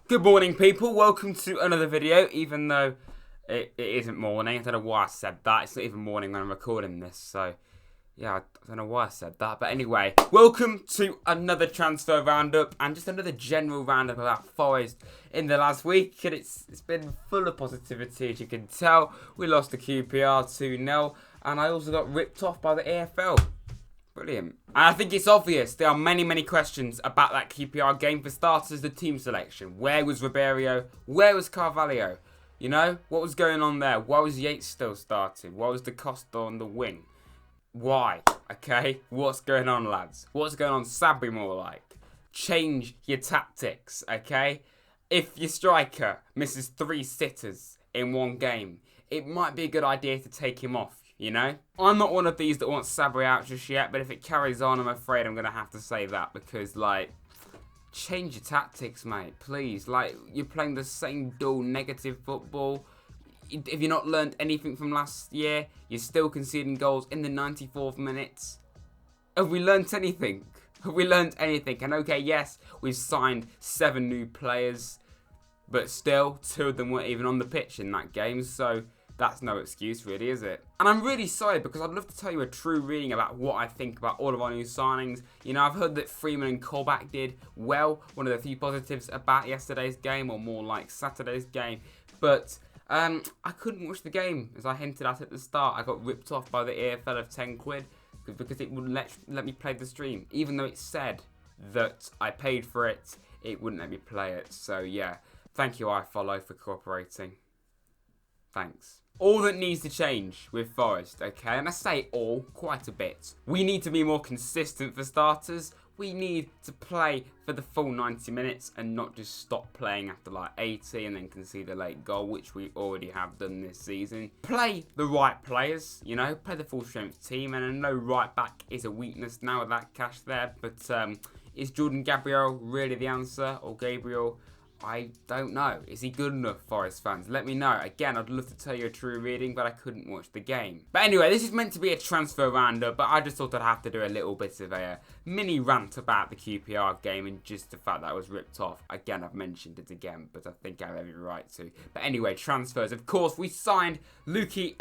Good morning, people. Welcome to another video, even though it isn't morning. I don't know why I said that. It's not even morning when I'm recording this, so yeah, I don't know why I said that. But anyway, welcome to another transfer roundup and just another general roundup about Forest in the last week. And it's been full of positivity, as you can tell. We lost to QPR 2-0, and I also got ripped off by the AFL. Brilliant. And I think it's obvious there are many questions about that QPR game. For starters, the team selection. Where was Ribeiro? Where was Carvalho? You know, what was going on there? Why was Yates still starting? Why was Da Costa on the wing? Why? Okay, what's going on, lads? What's going on, Sabri, more like? Change your tactics, okay? If your striker misses 3 sitters in one game, it might be a good idea to take him off. You know? I'm not one of these that wants Sabri out just yet, but if it carries on, I'm afraid I'm going to have to say that because, like, change your tactics, mate, please. Like, you're playing the same dull, negative football. If you've not learned anything from last year, you're still conceding goals in the 94th minutes. Have we learnt anything? Have we learnt anything? And okay, yes, we've signed 7 new players, but still, 2 of them weren't even on the pitch in that game, so that's no excuse, really, is it? And I'm really sorry because I'd love to tell you a true reading about what I think about all of our new signings. You know, I've heard that Freeman and Colback did well, one of the few positives about yesterday's game, or more like Saturday's game. But I couldn't watch the game, as I hinted at the start. I got ripped off by the AFL of 10 quid because it wouldn't let me play the stream. Even though it said that I paid for it, it wouldn't let me play it. So yeah, thank you iFollow for cooperating. Thanks. All that needs to change with Forest, okay? And I say all, quite a bit. We need to be more consistent for starters. We need to play for the full 90 minutes and not just stop playing after like 80 and then concede a late goal, which we already have done this season. Play the right players, you know, play the full strength team. And I know right back is a weakness now with that cash there, but is Jordan Gabriel really the answer, or Gabriel? I don't know. Is he good enough, Forest fans? Let me know. Again, I'd love to tell you a true reading, but I couldn't watch the game. But anyway, this is meant to be a transfer roundup, but I just thought I'd have to do a little bit of a mini rant about the QPR game and just the fact that I was ripped off. Again, I've mentioned it again, but I think I have every right to. But anyway, transfers. Of course, we signed LAKEY,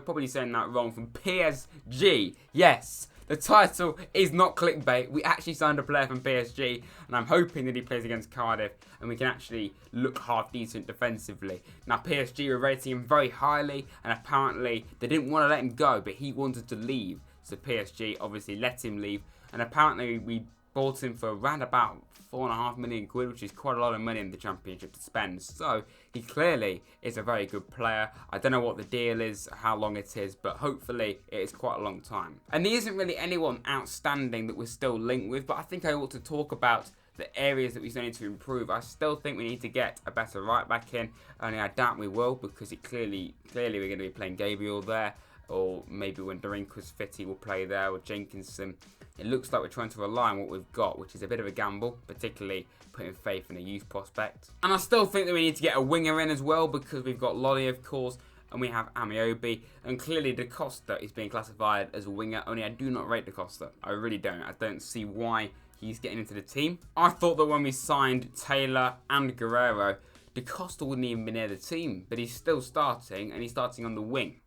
probably saying that wrong, from PSG. Yes. The title is not clickbait. We actually signed a player from PSG, and I'm hoping that he plays against Cardiff and we can actually look half decent defensively. Now, PSG were rating him very highly, and apparently they didn't want to let him go, but he wanted to leave. So PSG obviously let him leave, and apparently we bought him for around about 4.5 million quid, which is quite a lot of money in the Championship to spend. So he clearly is a very good player. I don't know what the deal is, how long it is, but hopefully it is quite a long time. And there isn't really anyone outstanding that we're still linked with, but I think I ought to talk about the areas that we still need to improve. I still think we need to get a better right back in, only I doubt we will, because it clearly we're going to be playing Gabriel there, or maybe when Darinka's fit he will play there, or Jenkinson. It looks like we're trying to rely on what we've got, which is a bit of a gamble, particularly putting faith in a youth prospect. And I still think that we need to get a winger in as well, because we've got Lolly, of course, and we have Amiobi, and clearly Da Costa is being classified as a winger, only I do not rate Da Costa. I really don't. I don't see why he's getting into the team. I thought that when we signed Taylor and Guerrero, Da Costa wouldn't even be near the team, but he's still starting, and he's starting on the wing.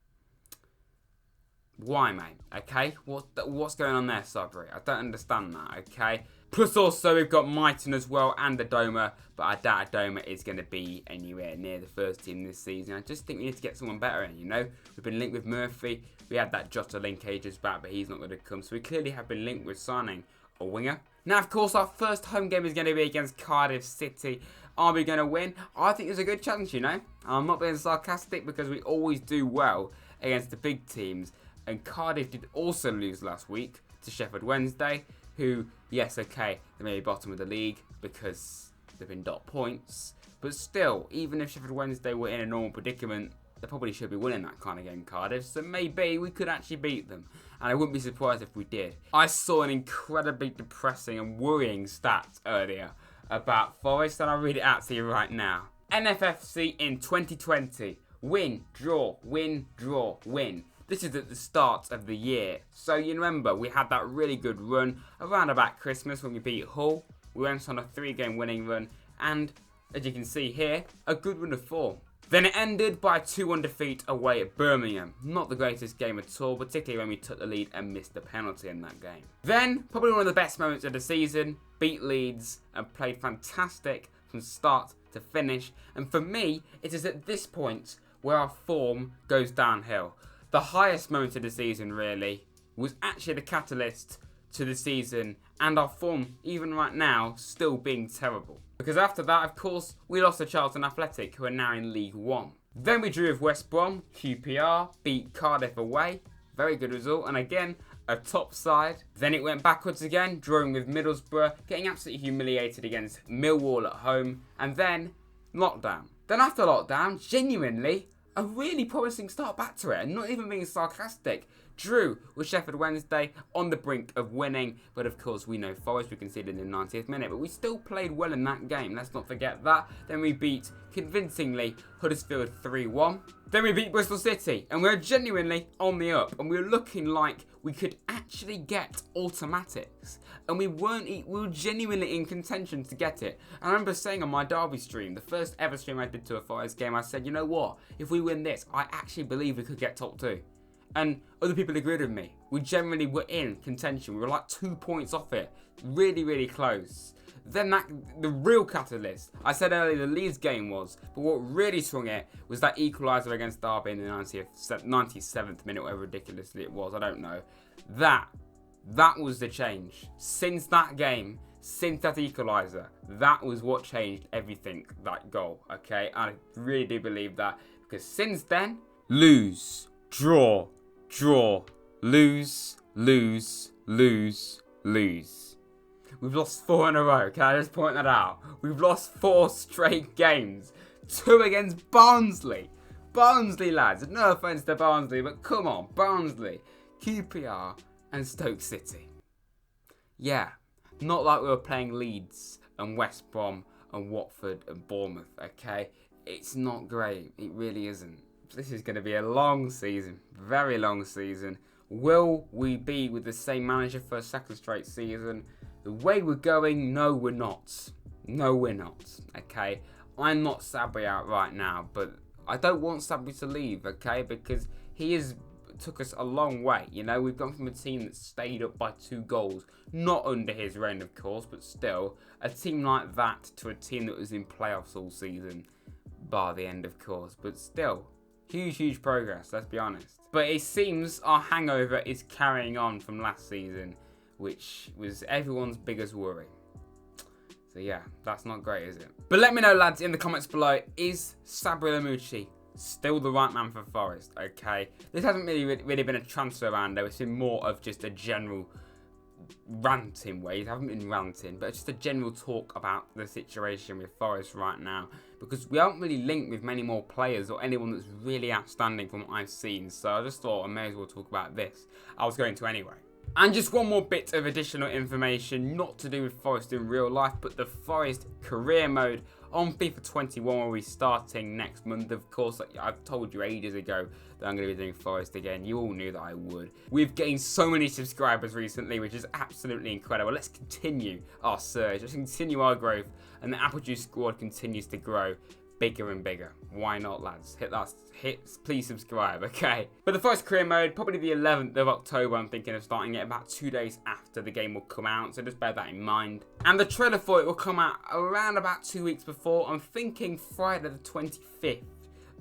Why, mate? Okay? What's going on there, Sabri? I don't understand that, okay? Plus also, we've got Mighton as well and Adoma, but I doubt Adoma is going to be anywhere near the first team this season. I just think we need to get someone better in, you know? We've been linked with Murphy. We had that Jota link ages back, but he's not going to come. So we clearly have been linked with signing a winger. Now, of course, our first home game is going to be against Cardiff City. Are we going to win? I think there's a good chance, you know? I'm not being sarcastic because we always do well against the big teams. And Cardiff did also lose last week to Sheffield Wednesday, who, yes, okay, they may be bottom of the league because they've been dot points. But still, even if Sheffield Wednesday were in a normal predicament, they probably should be winning that kind of game, Cardiff. So maybe we could actually beat them. And I wouldn't be surprised if we did. I saw an incredibly depressing and worrying stat earlier about Forest, and I'll read it out to you right now. NFFC in 2020. Win, draw, win, draw, win. This is at the start of the year. So you remember, we had that really good run around about Christmas when we beat Hull. We went on a 3-game winning run, and as you can see here, a good run of form. Then it ended by a 2-1 defeat away at Birmingham. Not the greatest game at all, particularly when we took the lead and missed the penalty in that game. Then, probably one of the best moments of the season, beat Leeds and played fantastic from start to finish. And for me, it is at this point where our form goes downhill. The highest moment of the season, really, was actually the catalyst to the season, and our form, even right now, still being terrible. Because after that, of course, we lost to Charlton Athletic, who are now in League One. Then we drew with West Brom, QPR, beat Cardiff away, very good result, and again, a top side. Then it went backwards again, drawing with Middlesbrough, getting absolutely humiliated against Millwall at home, and then lockdown. Then after lockdown, genuinely, a really promising start back to it, and not even being sarcastic. Drew with Sheffield Wednesday on the brink of winning, but of course we know Forest, we conceded in the 90th minute, but we still played well in that game, let's not forget that. Then we beat, convincingly, Huddersfield 3-1. Then we beat Bristol City, and we're genuinely on the up, and we were looking like we could actually get automatics, and we were genuinely in contention to get it. And I remember saying on my Derby stream, the first ever stream I did to a Forest game, I said, you know what, if we win this, I actually believe we could get top 2. And other people agreed with me. We generally were in contention. We were like 2 points off it. Really, really close. Then the real catalyst, I said earlier the Leeds game was, but what really swung it was that equaliser against Derby in the 97th minute, whatever ridiculously it was, I don't know. That was the change. Since that game, since that equaliser, that was what changed everything, that goal, okay? I really do believe that, because since then, lose, draw, lose, lose, lose, lose. We've lost 4 in a row, can I just point that out? We've lost 4 straight games. 2 against Barnsley. Barnsley, lads. No offence to Barnsley, but come on, Barnsley, QPR and Stoke City. Yeah, not like we were playing Leeds and West Brom and Watford and Bournemouth, okay? It's not great. It really isn't. This is going to be a long season, very long season. Will we be with the same manager for a second straight season? The way we're going, no we're not. No we're not, okay? I'm not Sabri out right now, but I don't want Sabri to leave, okay? Because he took us a long way, you know? We've gone from a team that stayed up by 2 goals, not under his reign of course, but still, a team like that to a team that was in playoffs all season, bar the end of course, but still. Huge progress, let's be honest. But it seems our hangover is carrying on from last season, which was everyone's biggest worry. So yeah, that's not great, is it? But let me know, lads, in the comments below, is Sabri Lamouchi still the right man for Forest, okay? This hasn't really been a transfer round, though. It's been more of just a general ranting ways. I haven't been ranting, but just a general talk about the situation with Forest right now, because we aren't really linked with many more players or anyone that's really outstanding from what I've seen. So I just thought I may as well talk about this. I was going to anyway. And just one more bit of additional information, not to do with Forest in real life, but the Forest career mode on FIFA 21 will be starting next month. Of course, like I've told you ages ago that I'm going to be doing Forest again. You all knew that I would. We've gained so many subscribers recently, which is absolutely incredible. Let's continue our surge. Let's continue our growth. And the Apple Juice squad continues to grow bigger and bigger. Why not, lads? Please subscribe, okay? But the Forest career mode, probably the 11th of October, I'm thinking of starting it about 2 days after the game will come out, so just bear that in mind. And the trailer for it will come out around about 2 weeks before. I'm thinking Friday the 25th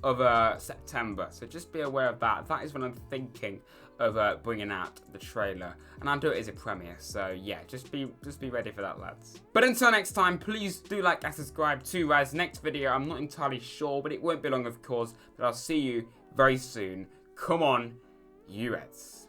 of September, so just be aware of that. That is when I'm thinking of bringing out the trailer, and I'll do it as a premiere. So yeah, just be ready for that, lads. But until next time, please do like and subscribe to Raz. Next video, I'm not entirely sure, but it won't be long, of course. But I'll see you very soon. Come on, you Reds.